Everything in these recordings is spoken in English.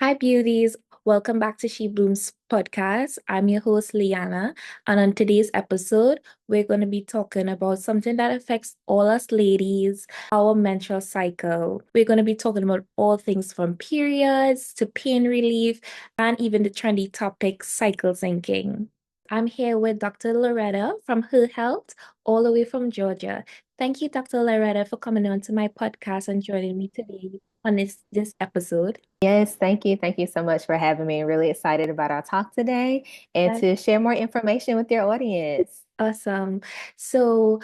Hi, beauties. Welcome back to She Blooms podcast. I'm your host, Liana. And on today's episode, we're going to be talking about something that affects all us ladies, our menstrual cycle. We're going to be talking about all things from periods to pain relief and even the trendy topic, cycle syncing. I'm here with Dr. Loretta from Her Health, all the way from Georgia. Thank you, Dr. Loretta, for coming on to my podcast and joining me today on this episode. Yes, thank you. Thank you so much for having me. Really excited about our talk today and That's to share more information with your audience. awesome. So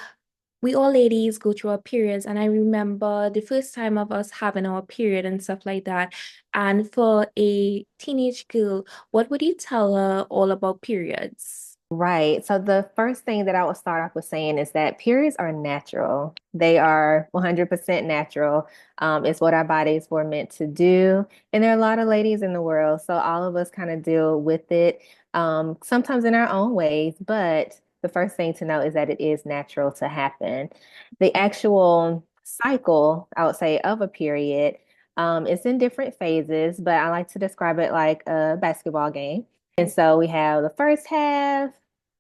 we all ladies go through our periods, and I remember the first time of us having our period and stuff like that. And for a teenage girl, what would you tell her all about periods? Right. So the first thing that I would start off with saying is that periods are natural. They are 100% natural. It's what our bodies were meant to do. And there are a lot of ladies in the world, so all of us kind of deal with it, sometimes in our own ways. But the first thing to know is that it is natural to happen. The actual cycle, I would say, of a period, is in different phases, but I like to describe it like a basketball game. And so we have the first half,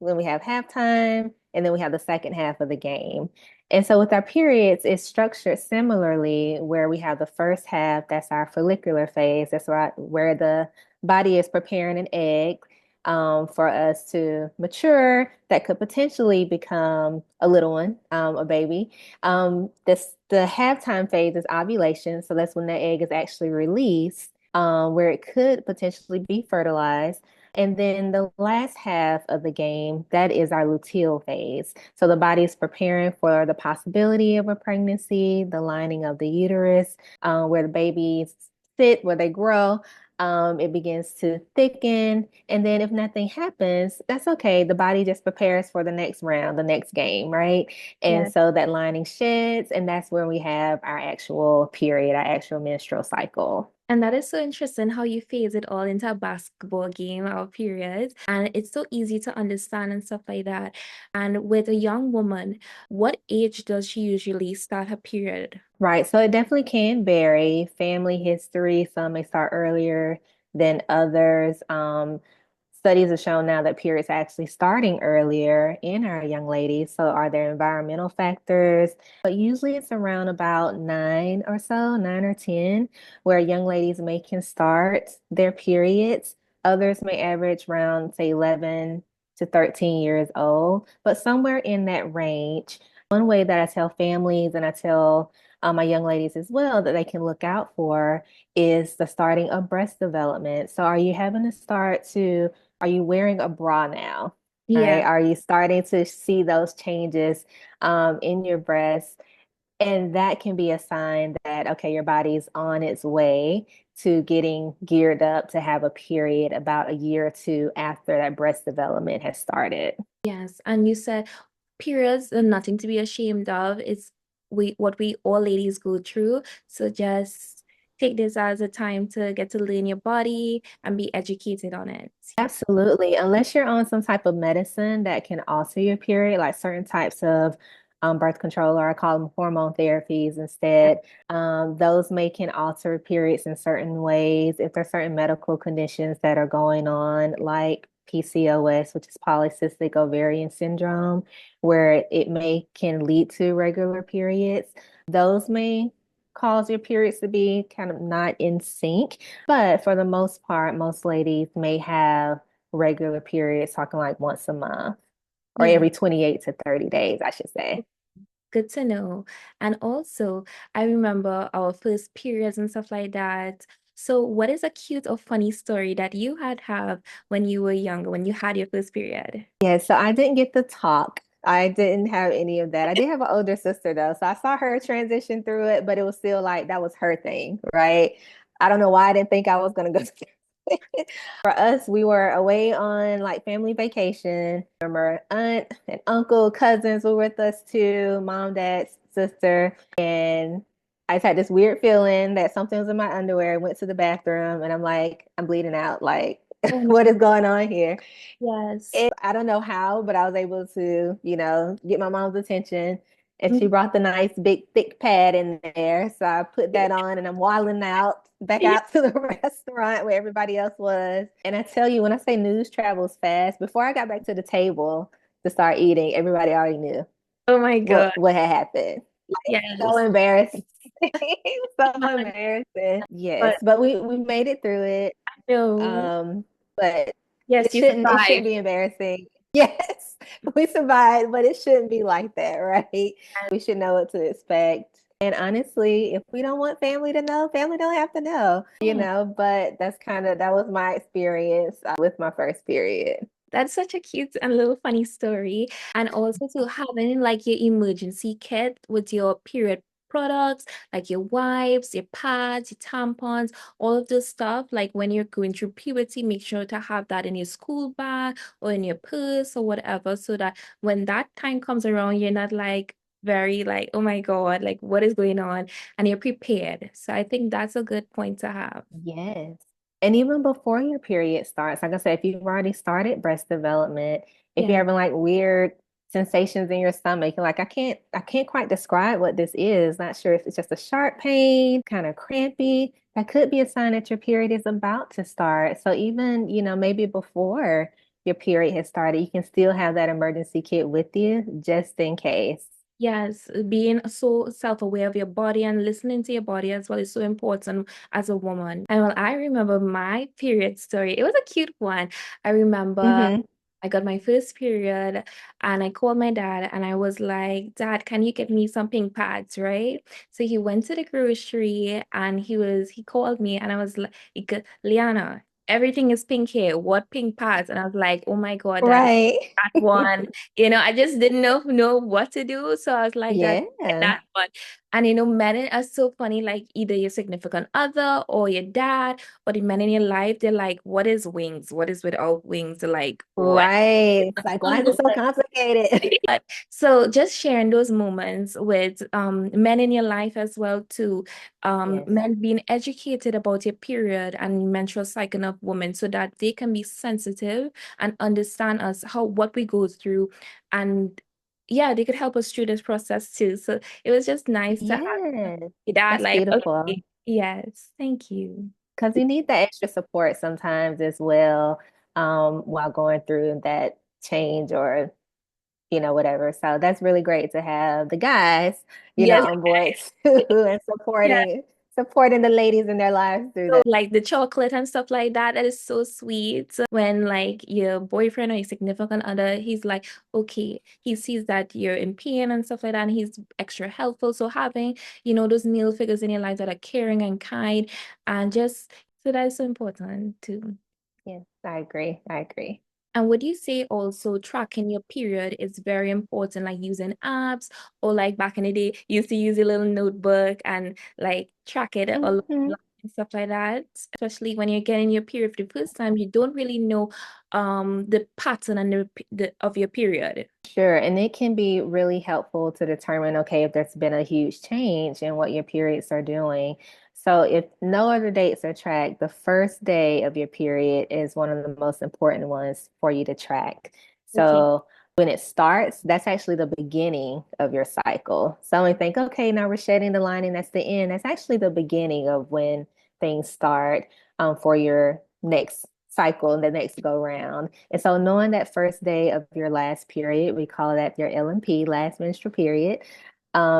then we have halftime, and then we have the second half of the game. And so with our periods, it's structured similarly, where we have the first half, that's our follicular phase. That's right, where the body is preparing an egg for us to mature that could potentially become a little one, a baby. The halftime phase is ovulation. So that's when the egg is actually released, where it could potentially be fertilized. And then the last half of the game, that is our luteal phase. So the body is preparing for the possibility of a pregnancy, the lining of the uterus, where the babies sit, where they grow. It begins to thicken. And then if nothing happens, that's okay. The body just prepares for the next round, the next game, right? And Yes. so that lining sheds, and that's where we have our actual period, our actual menstrual cycle. And that is so interesting how you phase it all into a basketball game or period. And it's so easy to understand and stuff like that. And with a young woman, what age does she usually start her period? Right. So it definitely can vary. Family history, some may start earlier than others. Studies have shown now that periods are actually starting earlier in our young ladies. So are there environmental factors? But usually it's around about nine or so, 9 or 10, where young ladies may can start their periods. Others may average around, say, 11 to 13 years old, but somewhere in that range. One way that I tell families and I tell my young ladies as well that they can look out for is the starting of breast development. So are you wearing a bra now? Right? Yeah. Are you starting to see those changes in your breast? And that can be a sign that, okay, your body's on its way to getting geared up to have a period about a year or two after that breast development has started. Yes. And you said periods are nothing to be ashamed of. It's what we all ladies go through. So just take this as a time to get to learn your body and be educated on it. Absolutely. Unless you're on some type of medicine that can alter your period, like certain types of birth control, or I call them hormone therapies instead, those may can alter periods in certain ways. If there's certain medical conditions that are going on, like PCOS, which is polycystic ovarian syndrome, where it may can lead to regular periods, those may cause your periods to be kind of not in sync. But for the most part, most ladies may have regular periods, talking like once a month or Yeah. every 28 to 30 days, I should say. Good to know. And also, I remember our first periods and stuff like that. So, what is a cute or funny story that you had have when you were younger, when you had your first period? Yeah, so I didn't get to talk. I didn't have any of that. I did have an older sister though, so I saw her transition through it, but it was still like that was her thing, right? I don't know why I didn't think I was gonna go through it. For us, we were away on like family vacation. Remember, aunt and uncle, cousins were with us too, mom, dad, sister, and I just had this weird feeling that something was in my underwear. I went to the bathroom and I'm like, I'm bleeding out. Like, Oh what no. is going on here? Yes. I don't know how, but I was able to, get my mom's attention. And she Mhm. brought the nice big thick pad in there. So I put that on and I'm waddling out. back Yeah. out to the restaurant where everybody else was. And I tell you, when I say news travels fast, before I got back to the table to start eating, everybody already knew Oh my God. what had happened. So Yes. embarrassing. So embarrassing. Yes, But but we made it through it. no. But Yes, you it shouldn't survived. be embarrassing. Yes, we survived, but it shouldn't be like that, right? We should know what to expect. And honestly, if we don't want family to know, family don't have to know, Mm. but that was my experience with my first period. That's such a cute and little funny story. And also to having like your emergency kit with your period products, like your wipes, your pads, your tampons, all of this stuff. Like when you're going through puberty, make sure to have that in your school bag or in your purse or whatever, so that when that time comes around, you're not like very like, oh my God, like what is going on? And you're prepared. So I think that's a good point to have. Yes. And even before your period starts, like I said, if you've already started breast development, if you're Yeah. having like weird sensations in your stomach, you're like, I can't quite describe what this is. Not sure if it's just a sharp pain, kind of crampy. That could be a sign that your period is about to start. So even, maybe before your period has started, you can still have that emergency kit with you just in case. Yes, being so self-aware of your body and listening to your body as well is so important as a woman. And well, I remember my period story. It was a cute one. I remember Mm-hmm. I got my first period and I called my dad and I was like, Dad, can you get me some pink pads, right? So he went to the grocery and he called me and I was like, Liana, everything is pink here. What pink pads? And I was like, oh my God, Dad, Right. that one. I just didn't know what to do. So I was like, Dad, get Yeah. that one. And men are so funny, like either your significant other or your dad or the men in your life, they're like, what is wings? What is without wings? They're like, what? Right. It's like, why is it so complicated? But so just sharing those moments with men in your life as well too, Yes. men being educated about your period and menstrual cycle of women so that they can be sensitive and understand us how what we go through, and yeah, they could help us through this process too. So it was just nice to have Yes. that, That's like, beautiful okay, yes, thank you. because you need that extra support sometimes as well, while going through that change or, whatever. So that's really great to have the guys, Yes, on board too and yeah. supporting the ladies in their lives through So that. like the chocolate and stuff like that, that is so sweet. When like your boyfriend or your significant other, he's like, okay, he sees that you're in pain and stuff like that, and he's extra helpful. So having, those male figures in your life that are caring and kind, and just so that is so important too. Yes, I agree. I agree. And would you say also tracking your period is very important, like using apps, or like back in the day, you used to use a little notebook and like track it along Mhm. and stuff like that? Especially when you're getting your period for the first time, you don't really know the pattern and of your period. Sure. And it can be really helpful to determine, okay, if there's been a huge change in what your periods are doing. So if no other dates are tracked, the first day of your period is one of the most important ones for you to track. Okay. So when it starts, that's actually the beginning of your cycle. So we think, okay, now we're shedding the lining, that's the end. That's actually the beginning of when things start, for your next cycle, the next go round. And so knowing that first day of your last period, we call that your LMP, last menstrual period,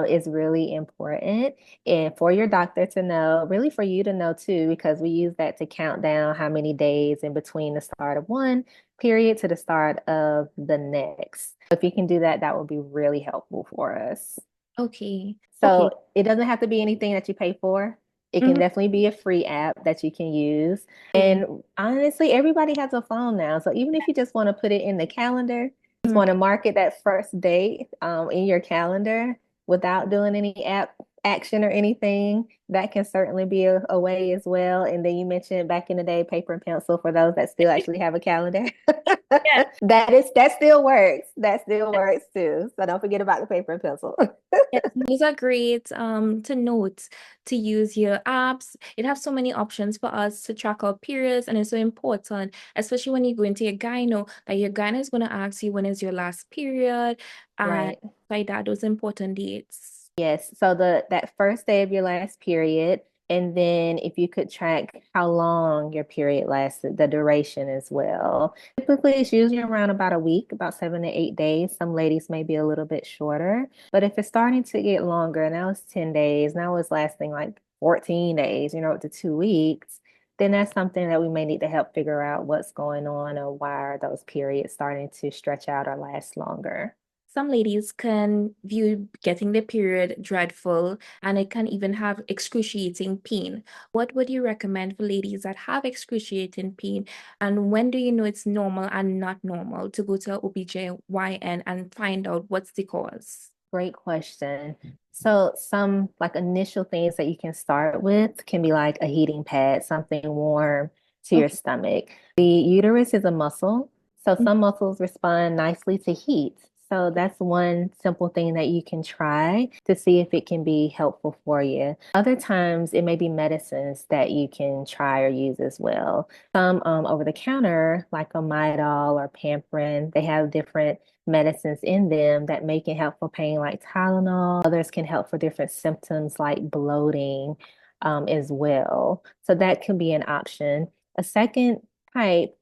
is really important. And for your doctor to know, really for you to know too, because we use that to count down how many days in between the start of one period to the start of the next. If you can do that, that would be really helpful for us. Okay. So Okay. it doesn't have to be anything that you pay for. It can Mhm. definitely be a free app that you can use. Okay. And honestly, everybody has a phone now. So even if you just want to put it in the calendar, just Mhm. want to mark it that first date, in your calendar without doing any app action or anything, that can certainly be a way as well. And then you mentioned back in the day, paper and pencil for those that still actually have a calendar. Yeah. That still works. That still works too. So don't forget about the paper and pencil. Yes, those are great to note, to use your apps. It has so many options for us to track our periods, and it's so important, especially when you go into your gyno, that your gyno is going to ask you when is your last period and Right. like that, those important dates. Yes. So that first day of your last period And then if you could track how long your period lasted, the duration as well. Typically, it's usually around about a week, about 7 to 8 days. Some ladies may be a little bit shorter, but if it's starting to get longer, now it's 10 days, now it's lasting like 14 days, up to 2 weeks, then that's something that we may need to help figure out what's going on or why are those periods starting to stretch out or last longer. Some ladies can view getting their period dreadful, and it can even have excruciating pain. What would you recommend for ladies that have excruciating pain? And when do you know it's normal and not normal to go to a OBGYN and find out what's the cause? Great question. So some like initial things that you can start with can be like a heating pad, something warm to your Okay. stomach. The uterus is a muscle, so Mm. some muscles respond nicely to heat. So that's one simple thing that you can try to see if it can be helpful for you. Other times it may be medicines that you can try or use as well. Some over the counter, like a Midol or Pamprin, they have different medicines in them that may can help for pain like Tylenol. Others can help for different symptoms like bloating as well. So that can be an option. A second type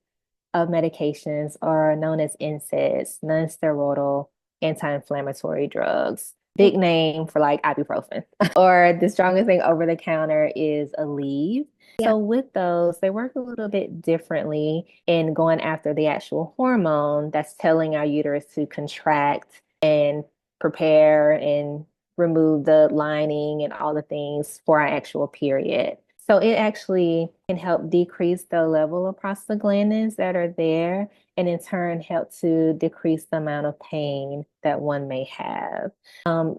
of medications are known as NSAIDs, non-steroidal anti-inflammatory drugs. Big name for like ibuprofen. Or the strongest thing over the counter is Aleve. Yeah. So with those, they work a little bit differently in going after the actual hormone that's telling our uterus to contract and prepare and remove the lining and all the things for our actual period. So it actually can help decrease the level of prostaglandins that are there and in turn help to decrease the amount of pain that one may have.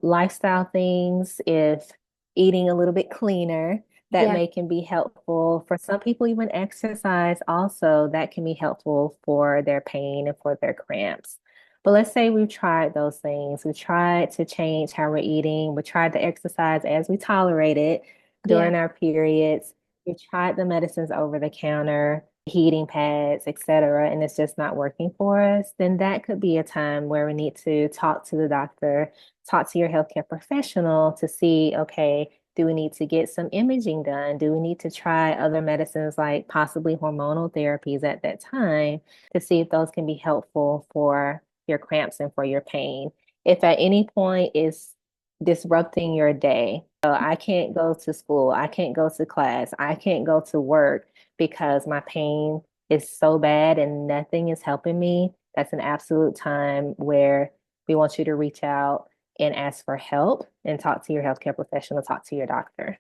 Lifestyle things, if eating a little bit cleaner, that Yeah. may can be helpful. For some people, even exercise also, that can be helpful for their pain and for their cramps. But let's say we've tried those things. We tried to change how we're eating. We tried to exercise as we tolerate it Yeah. during our periods. We tried the medicines over the counter, heating pads, etc., and it's just not working for us. Then that could be a time where we need to talk to the doctor, talk to your healthcare professional to see, okay, do we need to get some imaging done? Do we need to try other medicines like possibly hormonal therapies at that time to see if those can be helpful for your cramps and for your pain? If at any point it's disrupting your day, so I can't go to school, I can't go to class, I can't go to work because my pain is so bad and nothing is helping me, that's an absolute time where we want you to reach out and ask for help and talk to your healthcare professional, talk to your doctor.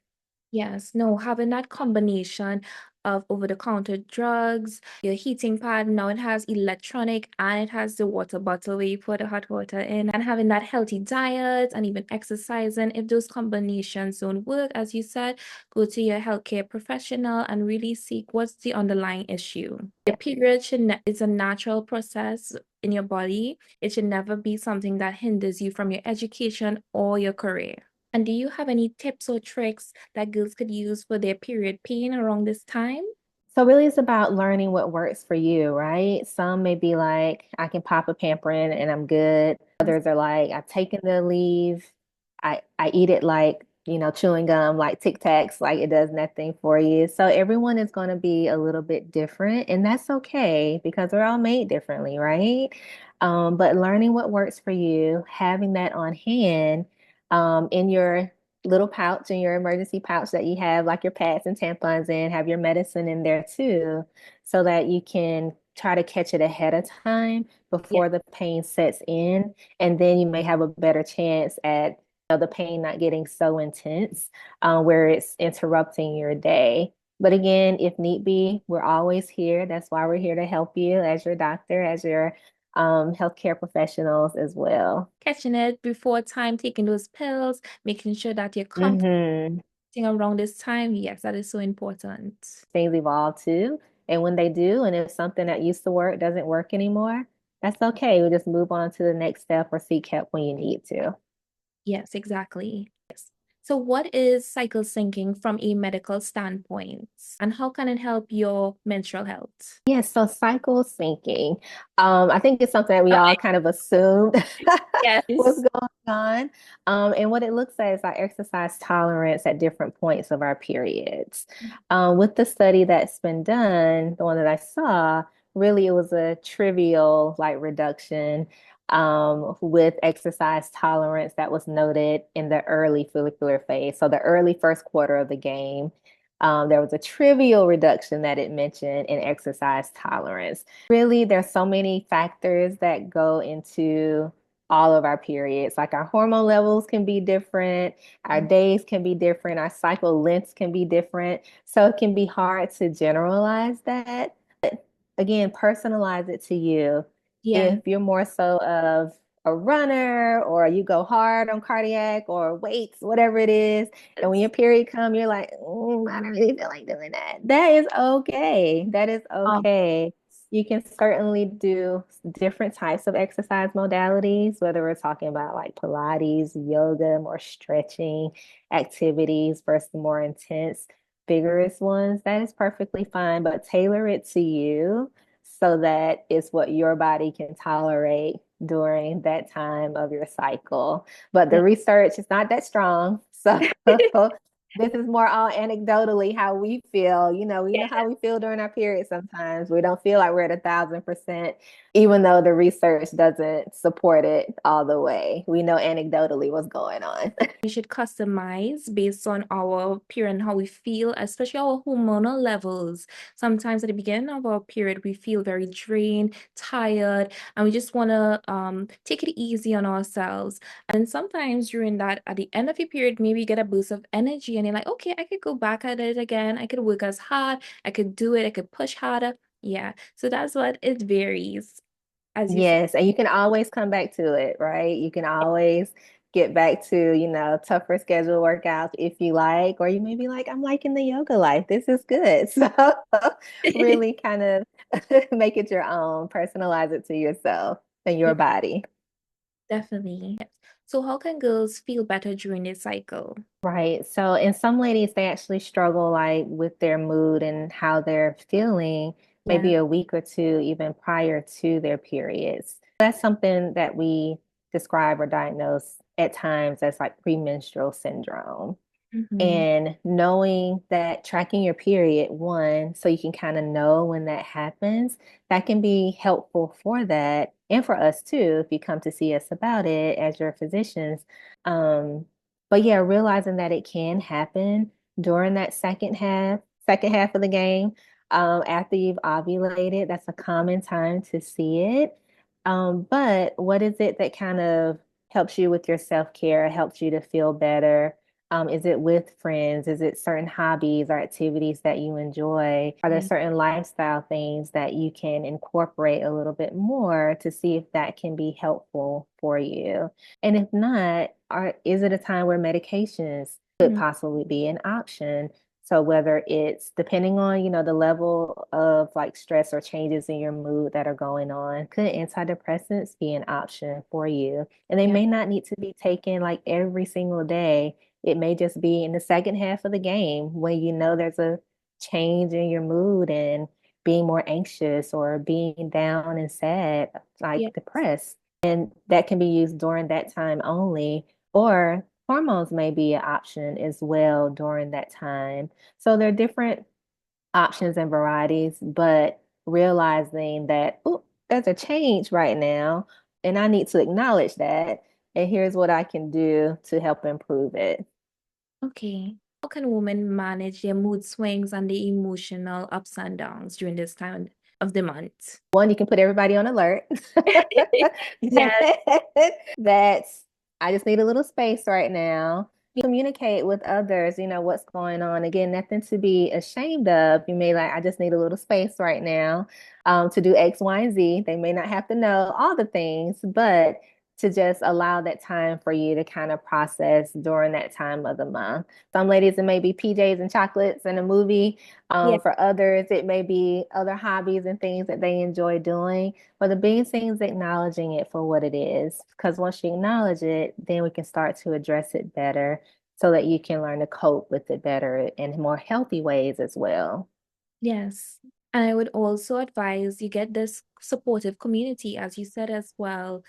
Yes, no, having that combination of over-the-counter drugs, your heating pad, now it has electronic and it has the water bottle where you put the hot water in, and having that healthy diet and even exercising. If those combinations don't work, as you said, go to your healthcare professional and really seek what's the underlying issue. Your period is a natural process in your body. It should never be something that hinders you from your education or your career. And do you have any tips or tricks that girls could use for their period pain around this time? So really it's about learning what works for you, right? Some may be like, I can pop a pamperin and I'm good. Others are like, I've taken the leave. I eat it like, chewing gum, like Tic Tacs, like it does nothing for you. So everyone is going to be a little bit different, and that's okay because we're all made differently, right? But learning what works for you, having that on hand, in your little pouch in your emergency pouch that you have like your pads and tampons in, have your medicine in there too, so that you can try to catch it ahead of time Yeah. before the pain sets in. And then you may have a better chance at the pain not getting so intense where it's interrupting your day. But again, if need be, we're always here. That's why we're here to help you as your doctor, as your healthcare professionals as well. Catching it before time, taking those pills, making sure that you're comfortable Hmm. around this time. Yes, that is so important. Things evolve too. And when they do, and if something that used to work doesn't work anymore, that's okay. We just move on to the next step or seek help when you need to. Yes, exactly. Yes. So what is cycle syncing from a medical standpoint, and how can it help your menstrual health? Yes, so cycle syncing. I think it's something that we all Okay. kind of assumed was Yes. going on. And what it looks at is our exercise tolerance at different points of our periods. With the study that's been done, the one that I saw, really it was a trivial like reduction with exercise tolerance that was noted in the early follicular phase. So the early first quarter of the game. There was a trivial reduction that it mentioned in exercise tolerance. Really, there's so many factors that go into all of our periods. Like our hormone levels can be different, our days can be different, our cycle lengths can be different. So it can be hard to generalize that. Again, personalize it to you. Yeah. If you're more so of a runner or you go hard on cardiac or weights, whatever it is, and when your period come, you're like, I don't really feel like doing that. That is okay. That is Um, okay. You can certainly do different types of exercise modalities, whether we're talking about like Pilates, yoga, more stretching activities versus more intense, vigorous ones. That is perfectly fine, but tailor it to you so that it's what your body can tolerate during that time of your cycle. But yeah. the research is not that strong. So this is more all anecdotally how we feel. We know how we feel during our period sometimes. We don't feel like we're at 1,000%, even though the research doesn't support it all the way. We know anecdotally what's going on. We should customize based on our period and how we feel, especially our hormonal levels. Sometimes at the beginning of our period, we feel very drained, tired, and we just want to take it easy on ourselves. And sometimes during that, at the end of your period, maybe you get a boost of energy and you're like, okay, I could go back at it again. I could work as hard. I could do it. I could push harder. Yeah. So that's what it varies, as you said. Yes, and you can always come back to it, right? You can always get back to, tougher schedule workouts if you like, or you may be like, I'm liking the yoga life. This is good. So really kind of make it your own, personalize it to yourself and your body. Definitely. So how can girls feel better during their cycle? Right. So in some ladies, they actually struggle like with their mood and how they're feeling Yeah. maybe a week or two even prior to their periods. That's something that we describe or diagnose at times as like premenstrual syndrome. Mm-hmm. And knowing that tracking your period, one, so you can kind of know when that happens, that can be helpful for that and for us too, if you come to see us about it as your physicians. Um, but yeah, realizing that it can happen during that second half of the game, after you've ovulated, that's a common time to see it. But what is it that kind of helps you with your self-care, helps you to feel better? Is it with friends? Is it certain hobbies or activities that you enjoy? Are there Yeah. certain lifestyle things that you can incorporate a little bit more to see if that can be helpful for you? And if not, is it a time where medications could Mhm. possibly be an option? So whether it's depending on, the level of like stress or changes in your mood that are going on, could antidepressants be an option for you? And they Yeah. may not need to be taken like every single day. It may just be in the second half of the game when you know there's a change in your mood and being more anxious or being down and sad, Yeah. like depressed. And that can be used during that time only, or hormones may be an option as well during that time. So there are different options and varieties, but realizing that, oh, there's a change right now, and I need to acknowledge that. And here's what I can do to help improve it. Okay. How can women manage their mood swings and the emotional ups and downs during this time of the month? One, you can put everybody on alert. Yes. That's, I just need a little space right now. Communicate with others, what's going on. Again, nothing to be ashamed of. You may like, I just need a little space right now to do X, Y, and Z. They may not have to know all the things, but to just allow that time for you to kind of process during that time of the month. Some ladies, it may be PJs and chocolates and a movie. Yeah. For others, it may be other hobbies and things that they enjoy doing. But the biggest thing is acknowledging it for what it is. Because once you acknowledge it, then we can start to address it better so that you can learn to cope with it better in more healthy ways as well. Yes. And I would also advise you get this supportive community, as you said as well.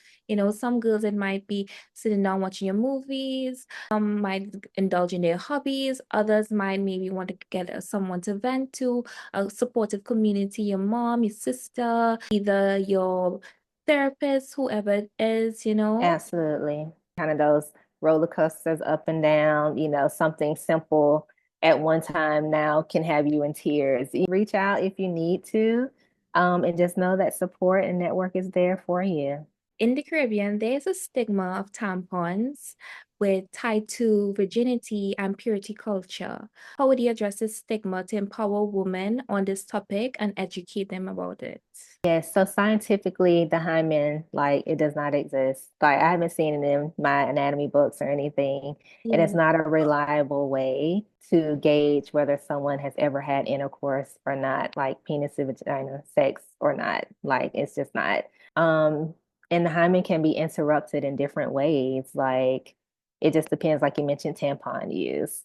Some girls, it might be sitting down watching your movies, some might indulge in their hobbies, others might maybe want to get someone to vent to, a supportive community, your mom, your sister, either your therapist, whoever it is. Absolutely. Kind of those roller coasters up and down, something simple at one time now can have you in tears. You reach out if you need to, and just know that support and network is there for you. In the Caribbean, there's a stigma of tampons with tied to virginity and purity culture. How would you address this stigma to empower women on this topic and educate them about it? Yes, so scientifically, the hymen, like it does not exist. Like I haven't seen it in my anatomy books or anything. It is Yeah. not a reliable way to gauge whether someone has ever had intercourse or not, like penis to vagina sex or not. Like it's just not. Um, and the hymen can be interrupted in different ways. Like it just depends, like you mentioned, tampon use.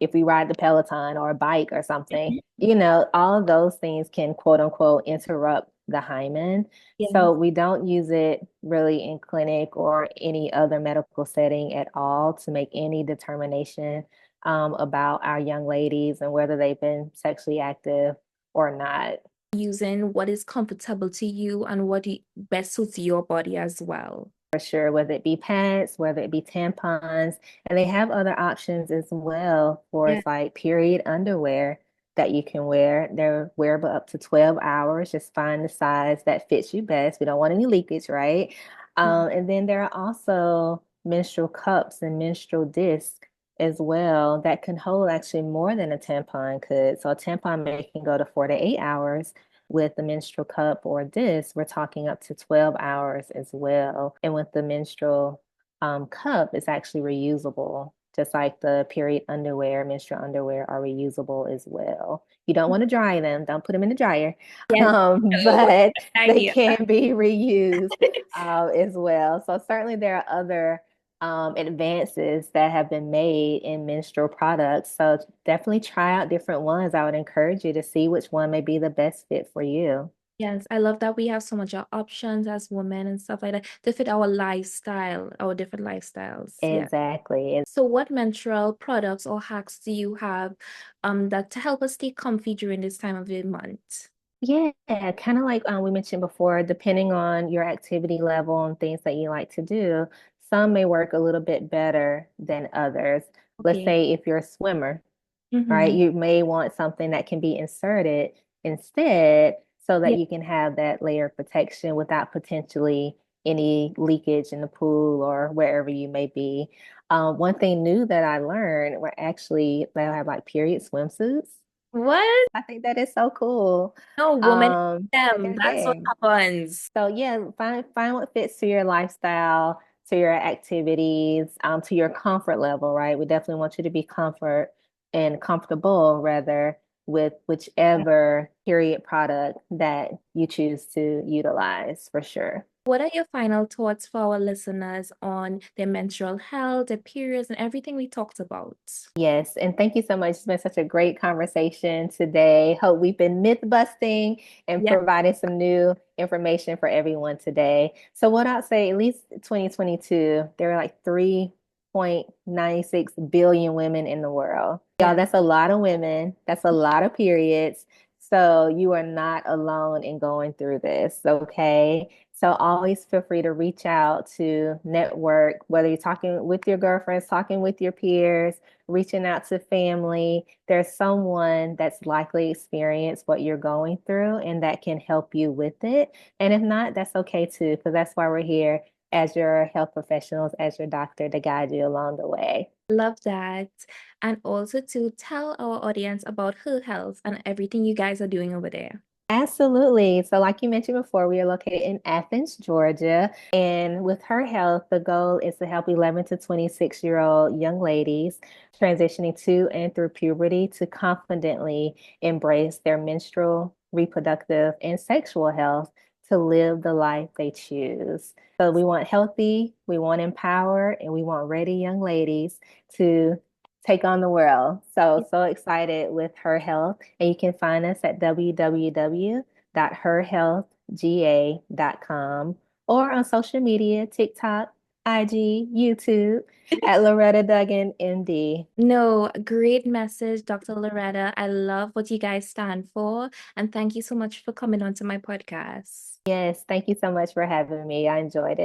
If we ride the Peloton or a bike or something, Mhm. all of those things can quote unquote interrupt the hymen. Yeah. So we don't use it really in clinic or any other medical setting at all to make any determination about our young ladies and whether they've been sexually active or not. Using what is comfortable to you and what best suits your body as well. For sure, whether it be pads, whether it be tampons, and they have other options as well for Yeah. it's like period underwear that you can wear. They're wearable up to 12 hours. Just find the size that fits you best. We don't want any leakage, right? And then there are also menstrual cups and menstrual discs as well that can hold actually more than a tampon could. So a tampon can go to 4 to 8 hours. With the menstrual cup or disc, we're talking up to 12 hours as well. And with the menstrual cup, it's actually reusable, just like the period underwear, menstrual underwear are reusable as well. You don't want to dry them, don't put them in the dryer, Yes. No, but they idea. can be reused as well. So certainly there are other advances that have been made in menstrual products. So definitely try out different ones. I would encourage you to see which one may be the best fit for you. Yes, I love that we have so much options as women and stuff like that to fit our lifestyle, our different lifestyles. Yeah. Exactly. So what menstrual products or hacks do you have that to help us stay comfy during this time of the month? Yeah, kind of like we mentioned before, depending on your activity level and things that you like to do, some may work a little bit better than others. Let's Okay. say if you're a swimmer, right? Mm-hmm. You may want something that can be inserted instead so that Yeah. you can have that layer of protection without potentially any leakage in the pool or wherever you may be. One thing new that I learned were actually they'll have like period swimsuits. What? I think that is so cool. No, woman, Um, them. That's what yeah. happens. So yeah, find what fits to your lifestyle, to your activities, to your comfort level, right? We definitely want you to be comfortable rather with whichever period product that you choose to utilize for sure. What are your final thoughts for our listeners on their menstrual health, their periods, and everything we talked about? Yes, and thank you so much. It's been such a great conversation today. Hope we've been myth busting and Yeah. providing some new information for everyone today. So, what I'd say, at least 2022, there are like 3.96 billion women in the world. Y'all, Yeah. that's a lot of women. That's a lot of periods. So, you are not alone in going through this, okay? So always feel free to reach out to network, whether you're talking with your girlfriends, talking with your peers, reaching out to family. There's someone that's likely experienced what you're going through and that can help you with it. And if not, that's okay too, because that's why we're here as your health professionals, as your doctor to guide you along the way. Love that. And also to tell our audience about her health and everything you guys are doing over there. Absolutely. So, like you mentioned before, we are located in Athens, Georgia. And with Her Health, the goal is to help 11 to 26-year-old young ladies transitioning to and through puberty to confidently embrace their menstrual, reproductive, and sexual health to live the life they choose. So we want healthy, we want empowered, and we want ready young ladies to take on the world. So, so excited with Her Health. And you can find us at www.herhealthga.com or on social media, TikTok, IG, YouTube at Loretta Duggan, MD. No, great message, Dr. Loretta. I love what you guys stand for. And thank you so much for coming on to my podcast. Yes, thank you so much for having me. I enjoyed it.